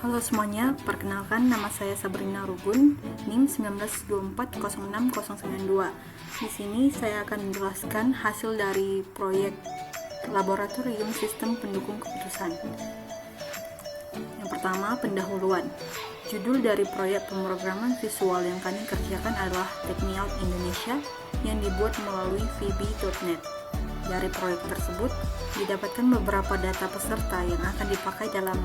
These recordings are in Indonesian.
Halo semuanya, perkenalkan nama saya Sabrina Rugun, NIM 19240692. Di sini saya akan menjelaskan hasil dari proyek Laboratorium Sistem Pendukung Keputusan. Yang pertama, pendahuluan. Judul dari proyek pemrograman visual yang kami kerjakan adalah TechniOut Indonesia yang dibuat melalui VB.net. Dari proyek tersebut, didapatkan beberapa data peserta yang akan dipakai dalam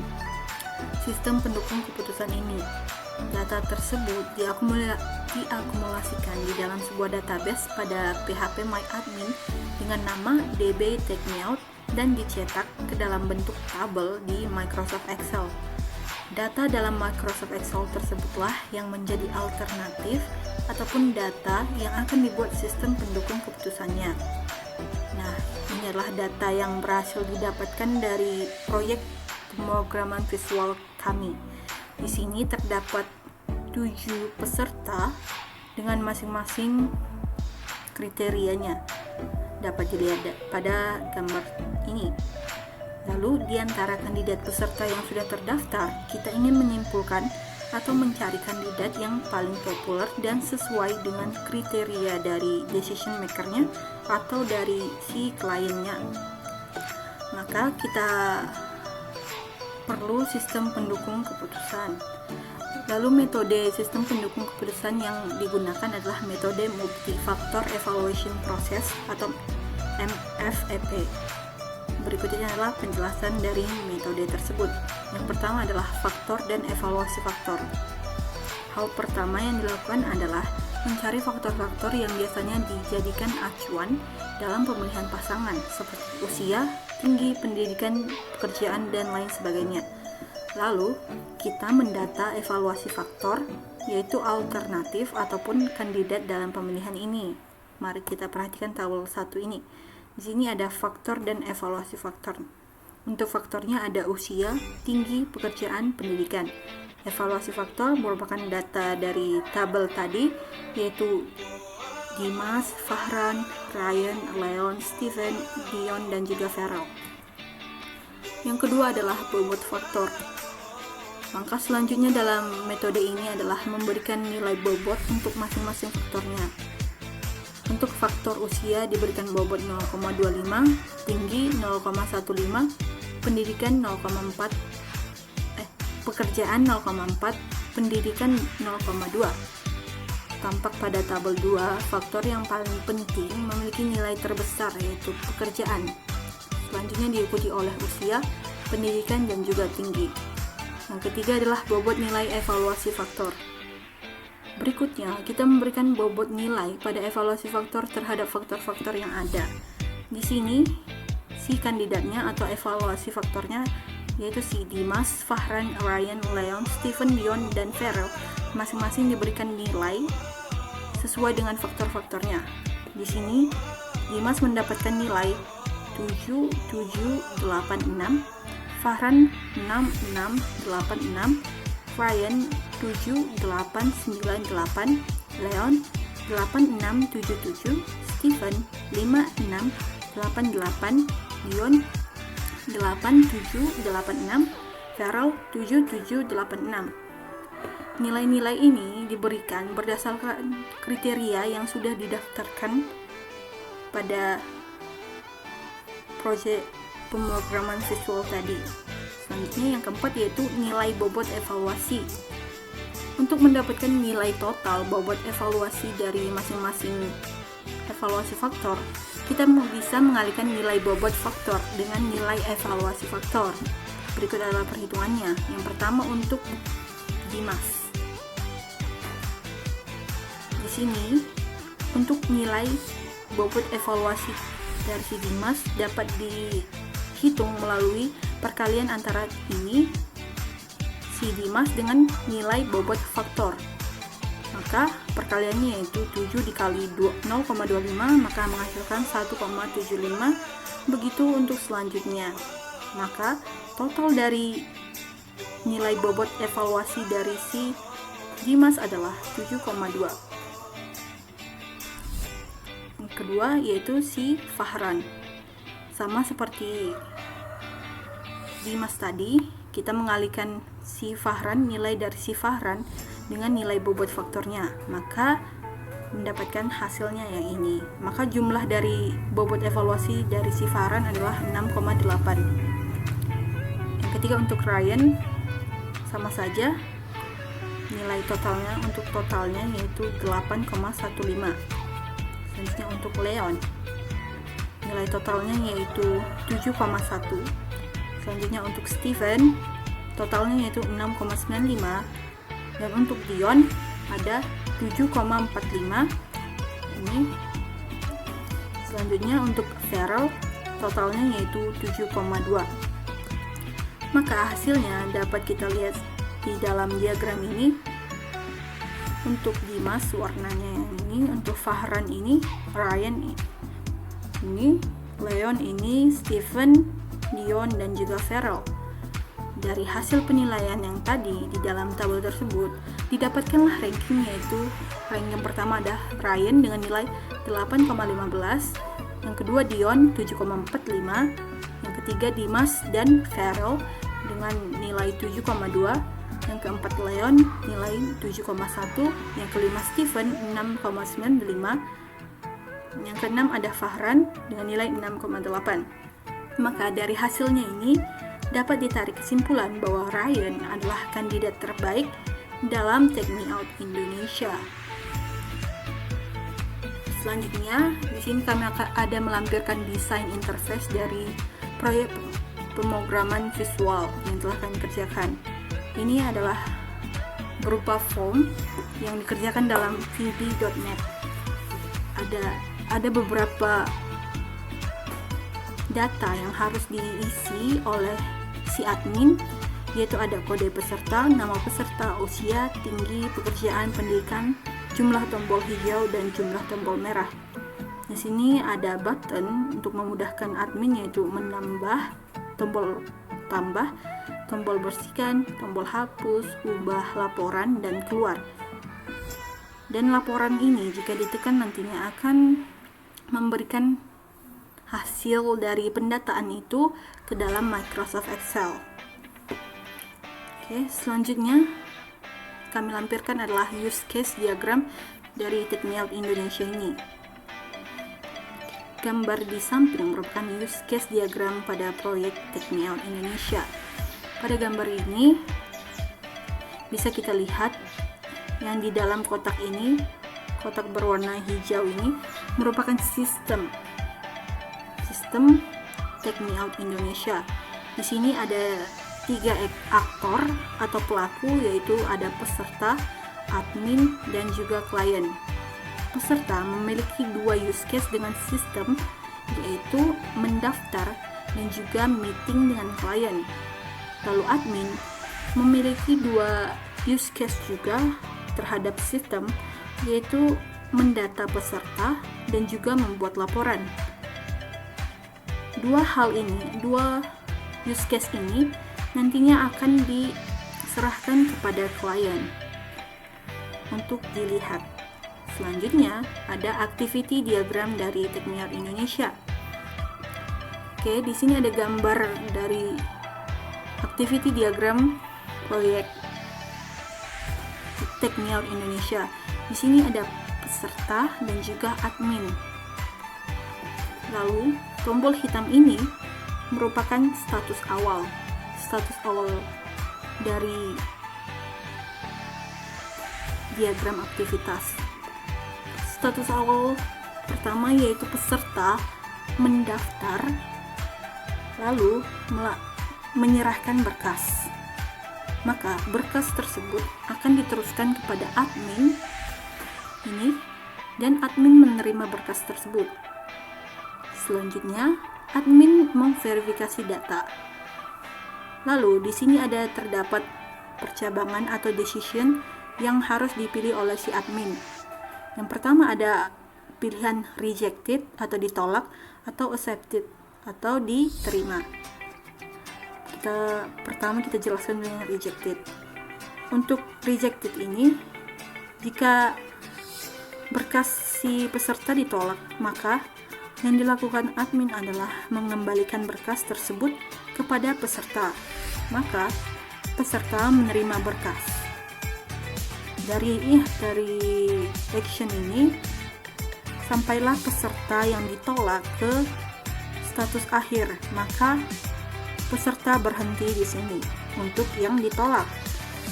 sistem pendukung keputusan ini. Data tersebut diakumulasikan di dalam sebuah database pada PHP MyAdmin dengan nama DB TechniOut dan dicetak ke dalam bentuk tabel di Microsoft Excel. Data dalam Microsoft Excel tersebutlah yang menjadi alternatif ataupun data yang akan dibuat sistem pendukung keputusannya. Nah, ini adalah data yang berhasil didapatkan dari proyek pemrograman visual kami. Di sini terdapat 7 peserta dengan masing-masing kriterianya. Dapat dilihat pada gambar ini. Lalu, di antara kandidat peserta yang sudah terdaftar, kita ingin menyimpulkan atau mencari kandidat yang paling populer dan sesuai dengan kriteria dari decision maker-nya atau dari si kliennya. Maka kita perlu sistem pendukung keputusan. Lalu metode sistem pendukung keputusan yang digunakan adalah metode Multi-Factor Evaluation Process atau MFEP. Berikutnya adalah penjelasan dari metode tersebut. Yang pertama adalah faktor dan evaluasi faktor. Hal pertama yang dilakukan adalah mencari faktor-faktor yang biasanya dijadikan acuan dalam pemilihan pasangan seperti usia, tinggi, pendidikan, pekerjaan, dan lain sebagainya. Lalu, kita mendata evaluasi faktor, yaitu alternatif ataupun kandidat dalam pemilihan ini. Mari kita perhatikan tabel 1 ini. Di sini ada faktor dan evaluasi faktor. Untuk faktornya ada usia, tinggi, pekerjaan, pendidikan. Evaluasi faktor merupakan data dari tabel tadi, yaitu Dimas, Fahran, Ryan, Leon, Steven, Dion, dan juga Farel. Yang kedua adalah bobot faktor. Langkah selanjutnya dalam metode ini adalah memberikan nilai bobot untuk masing-masing faktornya. Untuk faktor usia diberikan bobot 0,25, tinggi 0,15, pendidikan 0,4, pekerjaan 0,4, pendidikan 0,2. Tampak pada tabel 2, faktor yang paling penting memiliki nilai terbesar yaitu pekerjaan. Selanjutnya diikuti oleh usia, pendidikan, dan juga tinggi. Yang ketiga adalah bobot nilai evaluasi faktor. Berikutnya, kita memberikan bobot nilai pada evaluasi faktor terhadap faktor-faktor yang ada. Di sini, si kandidatnya atau evaluasi faktornya yaitu si Dimas, Fahran, Ryan, Leon, Steven, Dion, dan Farel masing-masing diberikan nilai sesuai dengan faktor-faktornya. Di sini, Dimas mendapatkan nilai 7786, Fahran 6686, Ryan 7898, Leon 8677, Steven 5688, Dion 8786, Farel 7786. Nilai-nilai ini diberikan berdasarkan kriteria yang sudah didaftarkan pada proyek pemrograman visual tadi. Selanjutnya yang keempat yaitu nilai bobot evaluasi. Untuk mendapatkan nilai total bobot evaluasi dari masing-masing evaluasi faktor, kita bisa mengalihkan nilai bobot faktor dengan nilai evaluasi faktor. Berikut adalah perhitungannya. Yang pertama untuk Dimas. Di sini, untuk nilai bobot evaluasi dari si Dimas dapat dihitung melalui perkalian antara ini si Dimas dengan nilai bobot faktor. Maka perkaliannya yaitu 7 dikali 0,25 maka menghasilkan 1,75. Begitu untuk selanjutnya. Maka total dari nilai bobot evaluasi dari si Dimas adalah 7,2. Yang kedua yaitu si Fahran. Sama seperti Dimas tadi, kita mengalihkan si Fahran, nilai dari si Fahran dengan nilai bobot faktornya, maka mendapatkan hasilnya yang ini. Maka jumlah dari bobot evaluasi dari si Fahran adalah 6,8. Yang ketiga untuk Ryan sama saja, nilai totalnya untuk totalnya yaitu 8,15. Selanjutnya untuk Leon, nilai totalnya yaitu 7,1. Selanjutnya untuk Steven, totalnya yaitu 6,95. Dan untuk Dion ada 7,45 ini. Selanjutnya untuk Farrell, totalnya yaitu 7,2. Maka hasilnya dapat kita lihat di dalam diagram ini. Untuk Dimas warnanya yang ini, untuk Fahran ini, Ryan ini, Leon ini, Steven, Dion, dan juga Farrell. Dari hasil penilaian yang tadi di dalam tabel tersebut, didapatkanlah ranking, yaitu ranking yang pertama ada Ryan dengan nilai 8,15, yang kedua Dion 7,45, yang ketiga Dimas dan Farrell dengan nilai 7,2, yang keempat Leon nilai 7,1, yang kelima Steven 6,95, yang keenam ada Fahran dengan nilai 6,8. Maka dari hasilnya ini dapat ditarik kesimpulan bahwa Ryan adalah kandidat terbaik dalam Take Me Out Indonesia. Selanjutnya, di sini kami akan ada melampirkan desain interface dari proyek pemrograman visual yang telah kami kerjakan. Ini adalah berupa form yang dikerjakan dalam VB.net. Ada beberapa data yang harus diisi oleh si admin, yaitu ada kode peserta, nama peserta, usia, tinggi, pekerjaan, pendidikan, jumlah tombol hijau, dan jumlah tombol merah. Di sini ada button untuk memudahkan admin, yaitu menambah, tombol tambah, tombol bersihkan, tombol hapus, ubah laporan, dan keluar. Dan laporan ini jika ditekan nantinya akan memberikan hasil dari pendataan itu ke dalam Microsoft Excel. Oke, selanjutnya kami lampirkan adalah use case diagram dari Take Me Out Indonesia ini. Gambar di samping merupakan use case diagram pada proyek Take Me Out Indonesia. Pada gambar ini bisa kita lihat yang di dalam kotak ini, kotak berwarna hijau ini merupakan sistem Take Me Out Indonesia. Di sini ada 3 aktor atau pelaku, yaitu ada peserta, admin, dan juga klien. Peserta memiliki 2 use case dengan sistem, yaitu mendaftar dan juga meeting dengan klien. Lalu admin memiliki 2 use case juga terhadap sistem, yaitu mendata peserta dan juga membuat laporan. 2 use case ini nantinya akan diserahkan kepada klien untuk dilihat. Selanjutnya ada activity diagram dari Take Me Out Indonesia. Oke, di sini ada gambar dari activity diagram proyek Take Me Out Indonesia. Di sini ada peserta dan juga admin. Lalu tombol hitam ini merupakan status awal dari diagram aktivitas. Status awal pertama yaitu peserta mendaftar lalu menyerahkan berkas. Maka berkas tersebut akan diteruskan kepada admin ini dan admin menerima berkas tersebut. Selanjutnya, admin memverifikasi data. Lalu di sini ada terdapat percabangan atau decision yang harus dipilih oleh si admin. Yang pertama ada pilihan rejected atau ditolak, atau accepted atau diterima. Pertama kita jelaskan dengan rejected. Untuk rejected ini, jika berkas si peserta ditolak, maka yang dilakukan admin adalah mengembalikan berkas tersebut kepada peserta. Maka peserta menerima berkas. Dari action ini sampailah peserta yang ditolak ke status akhir, maka peserta berhenti di sini untuk yang ditolak.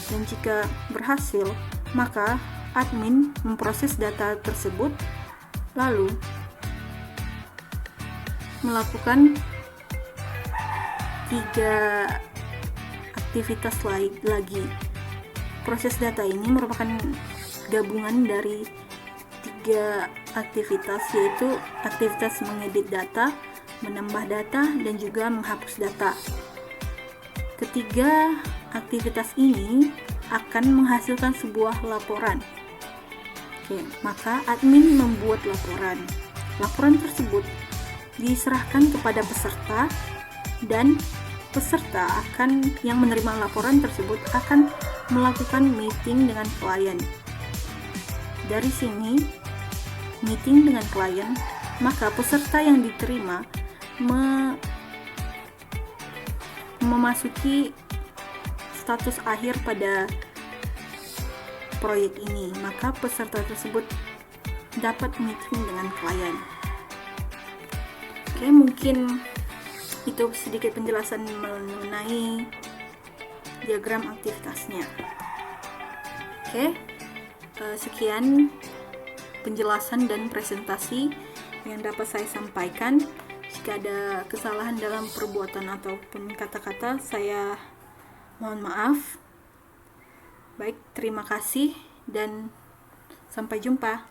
Dan jika berhasil, maka admin memproses data tersebut lalu melakukan 3 aktivitas lagi. Proses data ini merupakan gabungan dari 3 aktivitas, yaitu aktivitas mengedit data, menambah data, dan juga menghapus data. Ketiga aktivitas ini akan menghasilkan sebuah laporan. Oke, maka admin membuat laporan. Laporan tersebut diserahkan kepada peserta, dan peserta yang menerima laporan tersebut akan melakukan meeting dengan klien. Dari sini, meeting dengan klien, maka peserta yang diterima memasuki status akhir pada proyek ini, maka peserta tersebut dapat meeting dengan klien. Oke, mungkin itu sedikit penjelasan mengenai diagram aktivitasnya. Oke, sekian penjelasan dan presentasi yang dapat saya sampaikan. Jika ada kesalahan dalam perbuatan ataupun kata-kata, saya mohon maaf. Baik, terima kasih dan sampai jumpa.